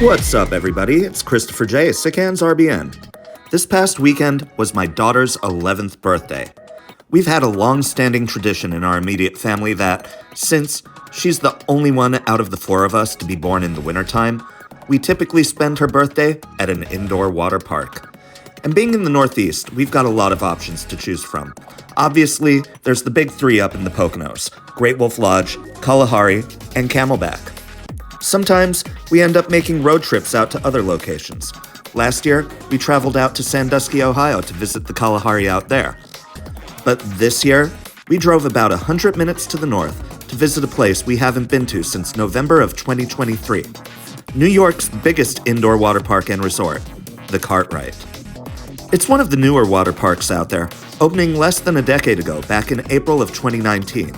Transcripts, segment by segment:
What's up, everybody? It's Christopher J, Sick Hands RBN. This past weekend was my daughter's 11th birthday. We've had a long-standing tradition in our immediate family that, since she's the only one out of the four of us to be born in the wintertime, we typically spend her birthday at an indoor water park. And being in the Northeast, we've got a lot of options to choose from. Obviously, there's the big three up in the Poconos: Great Wolf Lodge, Kalahari, and Camelback. Sometimes we end up making road trips out to other locations. Last year, we traveled out to Sandusky, Ohio to visit the Kalahari out there. But this year, we drove about 100 minutes to the north to visit a place we haven't been to since November of 2023. New York's biggest indoor water park and resort, the Kartrite. It's one of the newer water parks out there, opening less than a decade ago, back in April of 2019.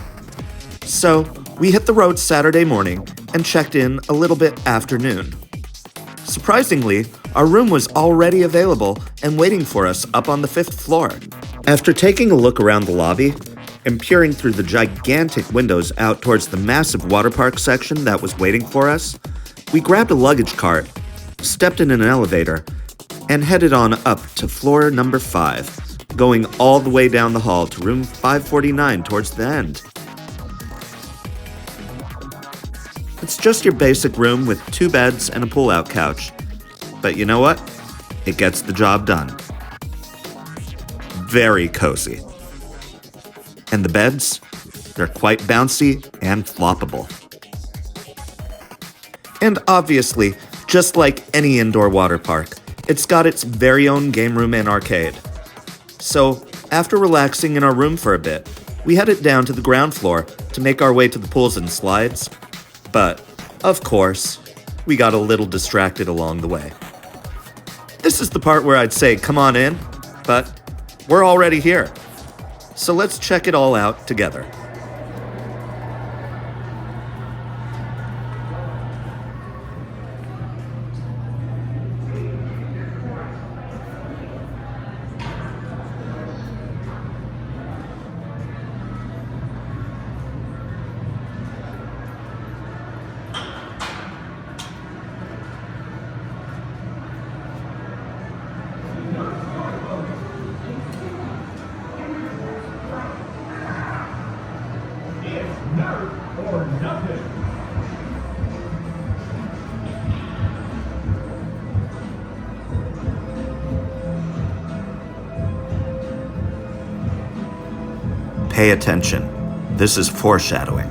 So, we hit the road Saturday morning and checked in a little bit after noon. Surprisingly, our room was already available and waiting for us up on the 5th floor. After taking a look around the lobby and peering through the gigantic windows out towards the massive water park section that was waiting for us, we grabbed a luggage cart, stepped in an elevator, and headed on up to floor number 5, going all the way down the hall to room 549 towards the end. It's just your basic room with 2 beds and a pull-out couch. But you know what? It gets the job done. Very cozy. And the beds? They're quite bouncy and floppable. And obviously, just like any indoor water park, it's got its very own game room and arcade. So, after relaxing in our room for a bit, we headed down to the ground floor to make our way to the pools and slides. But, of course, we got a little distracted along the way. This is the part where I'd say, come on in, but we're already here. So let's check it all out together. Pay attention. This is foreshadowing.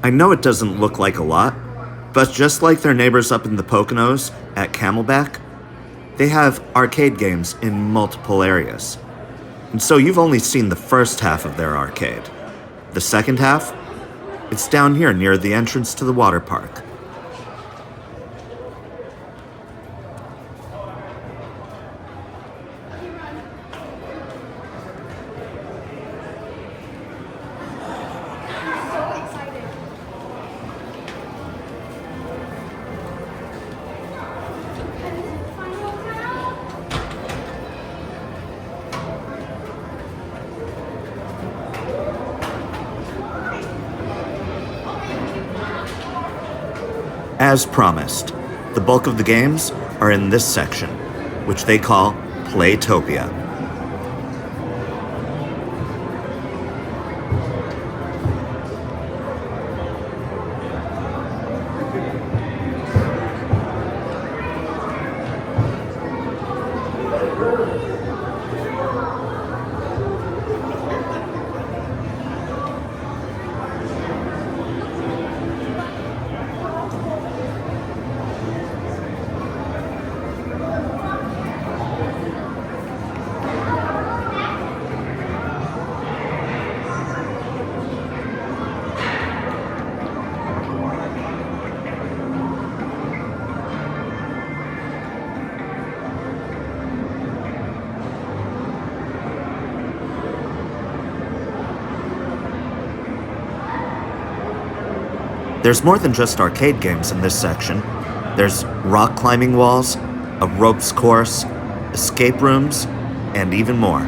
I know it doesn't look like a lot, but just like their neighbors up in the Poconos at Camelback, they have arcade games in multiple areas. And so you've only seen the first half of their arcade. The second half? It's down here near the entrance to the water park. As promised, the bulk of the games are in this section, which they call Playtopia. There's more than just arcade games in this section. There's rock climbing walls, a ropes course, escape rooms, and even more.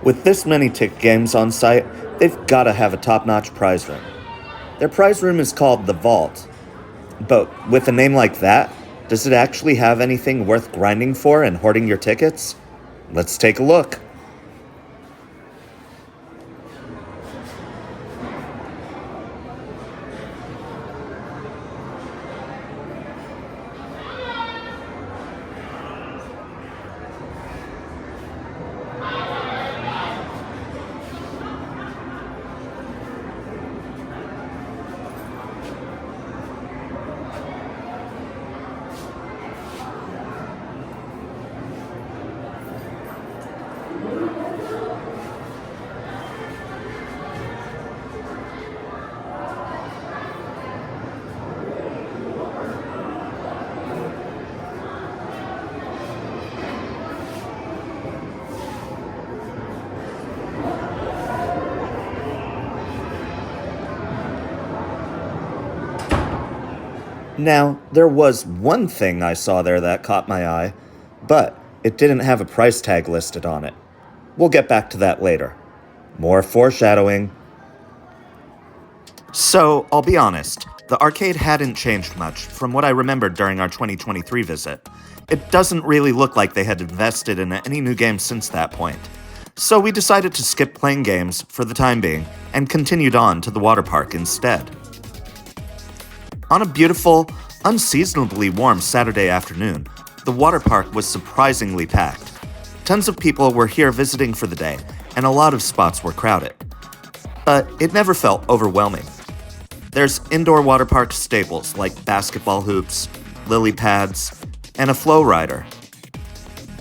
With this many ticket games on site, they've gotta have a top-notch prize room. Their prize room is called the Vault. But with a name like that, does it actually have anything worth grinding for and hoarding your tickets? Let's take a look. Now, there was one thing I saw there that caught my eye, but it didn't have a price tag listed on it. We'll get back to that later. More foreshadowing. So, I'll be honest, the arcade hadn't changed much from what I remembered during our 2023 visit. It doesn't really look like they had invested in any new games since that point. So we decided to skip playing games for the time being and continued on to the Waterpark instead. On a beautiful, unseasonably warm Saturday afternoon, the Waterpark was surprisingly packed. Tons of people were here visiting for the day, and a lot of spots were crowded. But it never felt overwhelming. There's indoor waterpark staples like basketball hoops, lily pads, and a flow rider.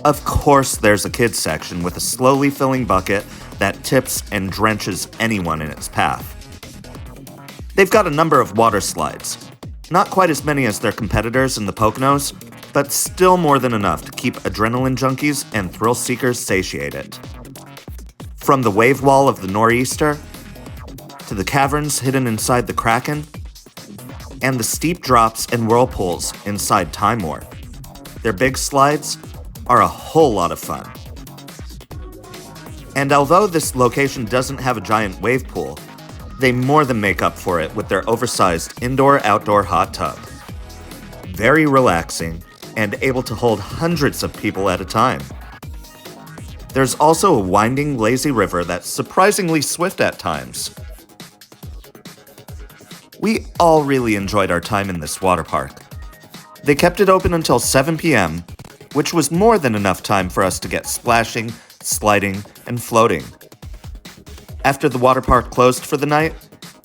Of course, there's a kids section with a slowly filling bucket that tips and drenches anyone in its path. They've got a number of water slides. Not quite as many as their competitors in the Poconos, but still more than enough to keep adrenaline junkies and thrill seekers satiated. From the wave wall of the Nor'easter, to the caverns hidden inside the Kraken, and the steep drops and whirlpools inside Time Warp. Their big slides are a whole lot of fun. And although this location doesn't have a giant wave pool, they more than make up for it with their oversized indoor-outdoor hot tub. Very relaxing and able to hold hundreds of people at a time. There's also a winding, lazy river that's surprisingly swift at times. We all really enjoyed our time in this water park. They kept it open until 7 p.m., which was more than enough time for us to get splashing, sliding, and floating. After the water park closed for the night,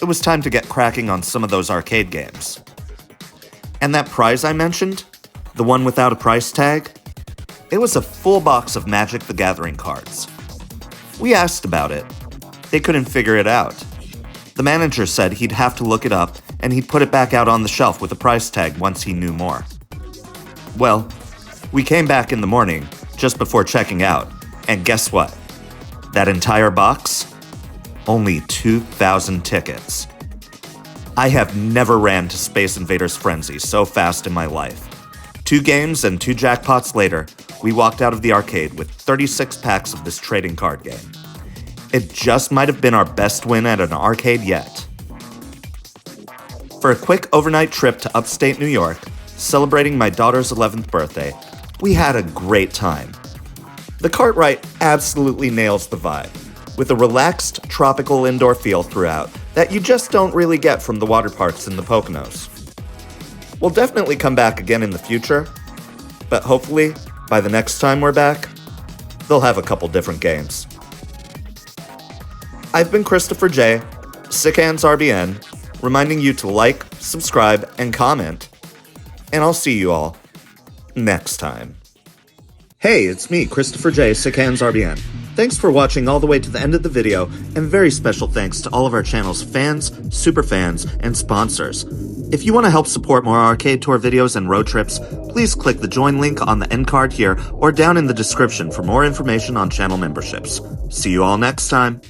it was time to get cracking on some of those arcade games. And that prize I mentioned, the one without a price tag, it was a full box of Magic the Gathering cards. We asked about it. They couldn't figure it out. The manager said he'd have to look it up and he'd put it back out on the shelf with a price tag once he knew more. Well, we came back in the morning, just before checking out, and guess what? That entire box? Only 2,000 tickets. I have never ran to Space Invaders Frenzy so fast in my life. 2 games and 2 jackpots later, we walked out of the arcade with 36 packs of this trading card game. It just might have been our best win at an arcade yet. For a quick overnight trip to upstate New York, celebrating my daughter's 11th birthday, we had a great time. The Kartrite absolutely nails the vibe, with a relaxed, tropical indoor feel throughout that you just don't really get from the water parks in the Poconos. We'll definitely come back again in the future, but hopefully, by the next time we're back, they'll have a couple different games. I've been Christopher J., Sick Hands RBN, reminding you to like, subscribe, and comment, and I'll see you all next time. Hey, it's me, Christopher J., Sick Hands RBN. Thanks for watching all the way to the end of the video, and very special thanks to all of our channel's fans, superfans, and sponsors. If you want to help support more arcade tour videos and road trips, please click the join link on the end card here or down in the description for more information on channel memberships. See you all next time.